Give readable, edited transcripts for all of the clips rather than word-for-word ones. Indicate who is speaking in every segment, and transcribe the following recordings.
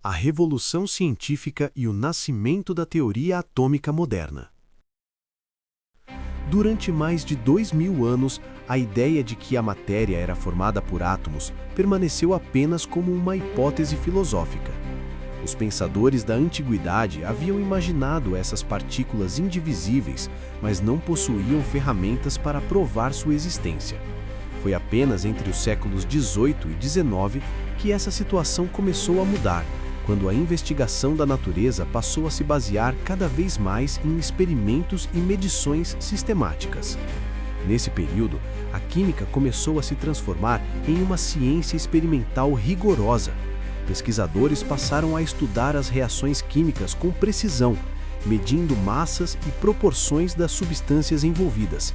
Speaker 1: A Revolução Científica e o Nascimento da Teoria Atômica Moderna. Durante mais de 2000 anos, a ideia de que a matéria era formada por átomos permaneceu apenas como uma hipótese filosófica. Os pensadores da antiguidade haviam imaginado essas partículas indivisíveis, mas não possuíam ferramentas para provar sua existência. Foi apenas entre os séculos XVIII e XIX que essa situação começou a mudar, quando a investigação da natureza passou a se basear cada vez mais em experimentos e medições sistemáticas. Nesse período, a química começou a se transformar em uma ciência experimental rigorosa. Pesquisadores passaram a estudar as reações químicas com precisão, medindo massas e proporções das substâncias envolvidas.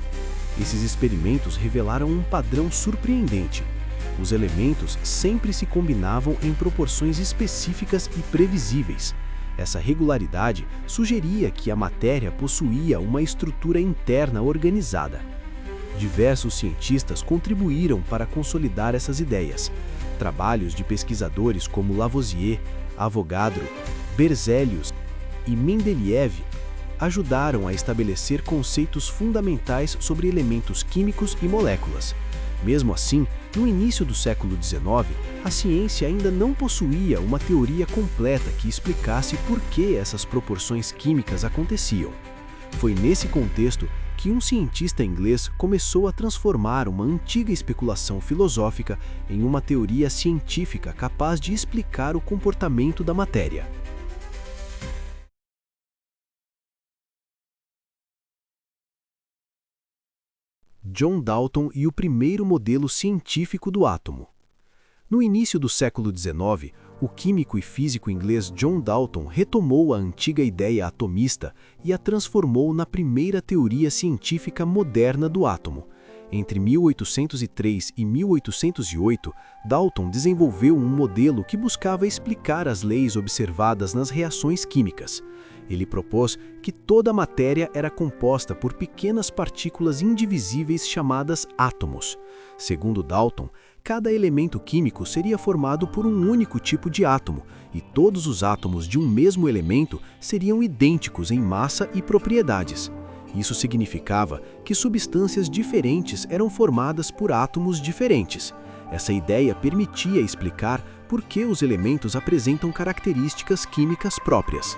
Speaker 1: Esses experimentos revelaram um padrão surpreendente. Os elementos sempre se combinavam em proporções específicas e previsíveis. Essa regularidade sugeria que a matéria possuía uma estrutura interna organizada. Diversos cientistas contribuíram para consolidar essas ideias. Trabalhos de pesquisadores como Lavoisier, Avogadro, Berzelius e Mendeleev ajudaram a estabelecer conceitos fundamentais sobre elementos químicos e moléculas. Mesmo assim, no início do século XIX, a ciência ainda não possuía uma teoria completa que explicasse por que essas proporções químicas aconteciam. Foi nesse contexto que um cientista inglês começou a transformar uma antiga especulação filosófica em uma teoria científica capaz de explicar o comportamento da matéria. John Dalton e o primeiro modelo científico do átomo. No início do século XIX, o químico e físico inglês John Dalton retomou a antiga ideia atomista e a transformou na primeira teoria científica moderna do átomo. Entre 1803 e 1808, Dalton desenvolveu um modelo que buscava explicar as leis observadas nas reações químicas. Ele propôs que toda a matéria era composta por pequenas partículas indivisíveis chamadas átomos. Segundo Dalton, cada elemento químico seria formado por um único tipo de átomo, e todos os átomos de um mesmo elemento seriam idênticos em massa e propriedades. Isso significava que substâncias diferentes eram formadas por átomos diferentes. Essa ideia permitia explicar por que os elementos apresentam características químicas próprias.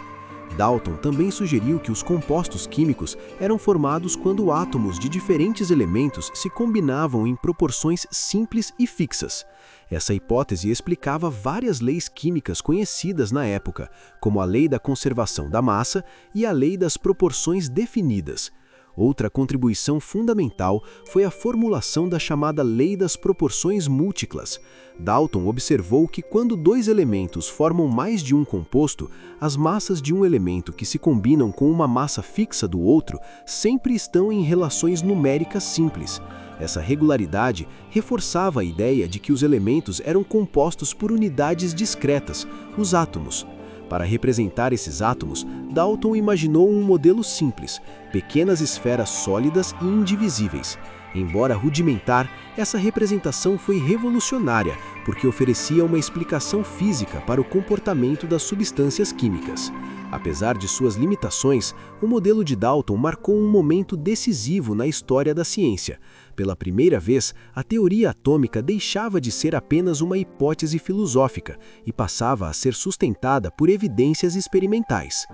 Speaker 1: Dalton também sugeriu que os compostos químicos eram formados quando átomos de diferentes elementos se combinavam em proporções simples e fixas. Essa hipótese explicava várias leis químicas conhecidas na época, como a lei da conservação da massa e a lei das proporções definidas. Outra contribuição fundamental foi a formulação da chamada lei das proporções múltiplas. Dalton observou que quando dois elementos formam mais de um composto, as massas de um elemento que se combinam com uma massa fixa do outro sempre estão em relações numéricas simples. Essa regularidade reforçava a ideia de que os elementos eram compostos por unidades discretas, os átomos. Para representar esses átomos, Dalton imaginou um modelo simples, pequenas esferas sólidas e indivisíveis. Embora rudimentar, essa representação foi revolucionária, porque oferecia uma explicação física para o comportamento das substâncias químicas. Apesar de suas limitações, o modelo de Dalton marcou um momento decisivo na história da ciência. Pela primeira vez, a teoria atômica deixava de ser apenas uma hipótese filosófica e passava a ser sustentada por evidências experimentais.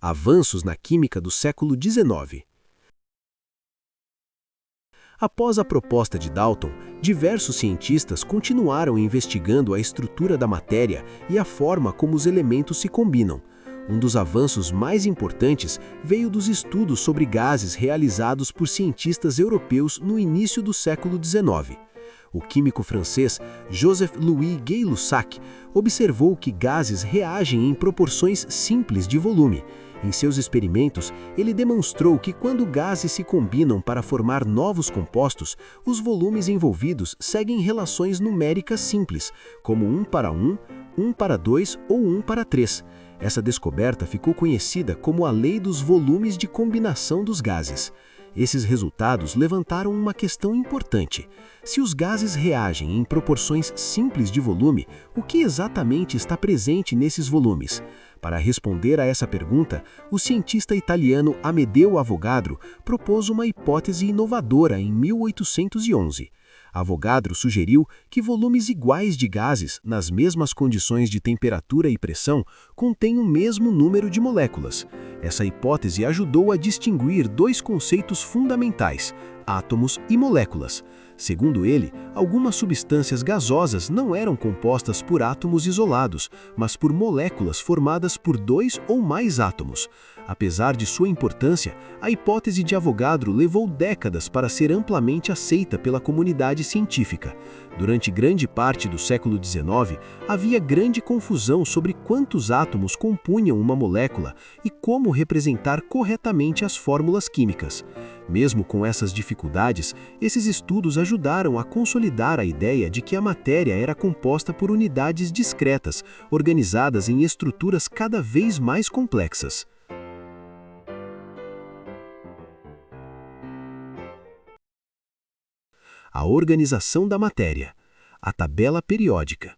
Speaker 1: Avanços na química do século XIX. Após a proposta de Dalton, diversos cientistas continuaram investigando a estrutura da matéria e a forma como os elementos se combinam. Um dos avanços mais importantes veio dos estudos sobre gases realizados por cientistas europeus no início do século XIX. O químico francês Joseph-Louis Gay-Lussac observou que gases reagem em proporções simples de volume. Em seus experimentos, ele demonstrou que quando gases se combinam para formar novos compostos, os volumes envolvidos seguem relações numéricas simples, como 1 para 1, 1 para 2 ou 1 para 3. Essa descoberta ficou conhecida como a lei dos volumes de combinação dos gases. Esses resultados levantaram uma questão importante. Se os gases reagem em proporções simples de volume, o que exatamente está presente nesses volumes? Para responder a essa pergunta, o cientista italiano Amedeo Avogadro propôs uma hipótese inovadora em 1811. Avogadro sugeriu que volumes iguais de gases, nas mesmas condições de temperatura e pressão, contêm o mesmo número de moléculas. Essa hipótese ajudou a distinguir dois conceitos fundamentais: átomos e moléculas. Segundo ele, algumas substâncias gasosas não eram compostas por átomos isolados, mas por moléculas formadas por dois ou mais átomos. Apesar de sua importância, a hipótese de Avogadro levou décadas para ser amplamente aceita pela comunidade científica. Durante grande parte do século XIX, havia grande confusão sobre quantos átomos compunham uma molécula e como representar corretamente as fórmulas químicas. Mesmo com essas dificuldades, esses estudos ajudaram a consolidar a ideia de que a matéria era composta por unidades discretas, organizadas em estruturas cada vez mais complexas. A organização da matéria. A tabela periódica.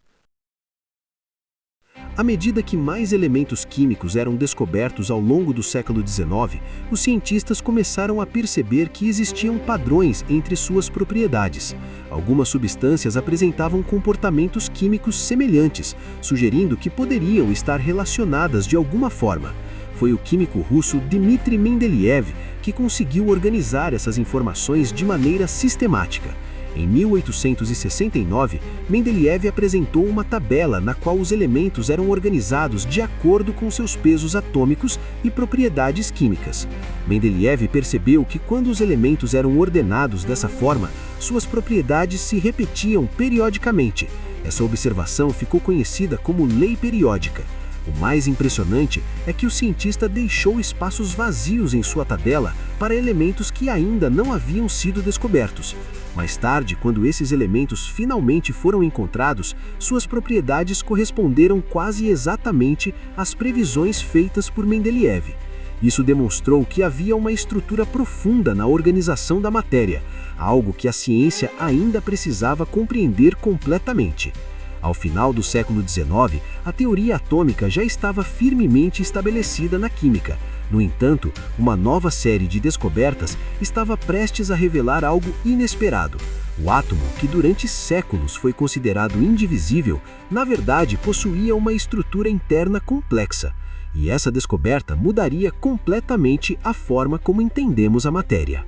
Speaker 1: À medida que mais elementos químicos eram descobertos ao longo do século XIX, os cientistas começaram a perceber que existiam padrões entre suas propriedades. Algumas substâncias apresentavam comportamentos químicos semelhantes, sugerindo que poderiam estar relacionadas de alguma forma. Foi o químico russo Dmitry Mendeleev que conseguiu organizar essas informações de maneira sistemática. Em 1869, Mendeleev apresentou uma tabela na qual os elementos eram organizados de acordo com seus pesos atômicos e propriedades químicas. Mendeleev percebeu que quando os elementos eram ordenados dessa forma, suas propriedades se repetiam periodicamente. Essa observação ficou conhecida como lei periódica. O mais impressionante é que o cientista deixou espaços vazios em sua tabela para elementos que ainda não haviam sido descobertos. Mais tarde, quando esses elementos finalmente foram encontrados, suas propriedades corresponderam quase exatamente às previsões feitas por Mendeleev. Isso demonstrou que havia uma estrutura profunda na organização da matéria, algo que a ciência ainda precisava compreender completamente. Ao final do século XIX, a teoria atômica já estava firmemente estabelecida na química. No entanto, uma nova série de descobertas estava prestes a revelar algo inesperado. O átomo, que durante séculos foi considerado indivisível, na verdade possuía uma estrutura interna complexa. E essa descoberta mudaria completamente a forma como entendemos a matéria.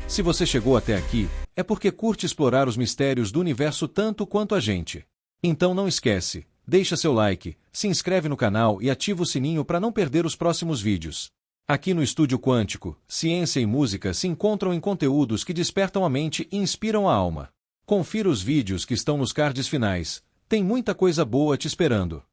Speaker 2: Se você chegou até aqui, é porque curte explorar os mistérios do universo tanto quanto a gente. Então não esquece, deixa seu like, se inscreve no canal e ativa o sininho para não perder os próximos vídeos. Aqui no Estúdio Quântico, ciência e música se encontram em conteúdos que despertam a mente e inspiram a alma. Confira os vídeos que estão nos cards finais, tem muita coisa boa te esperando.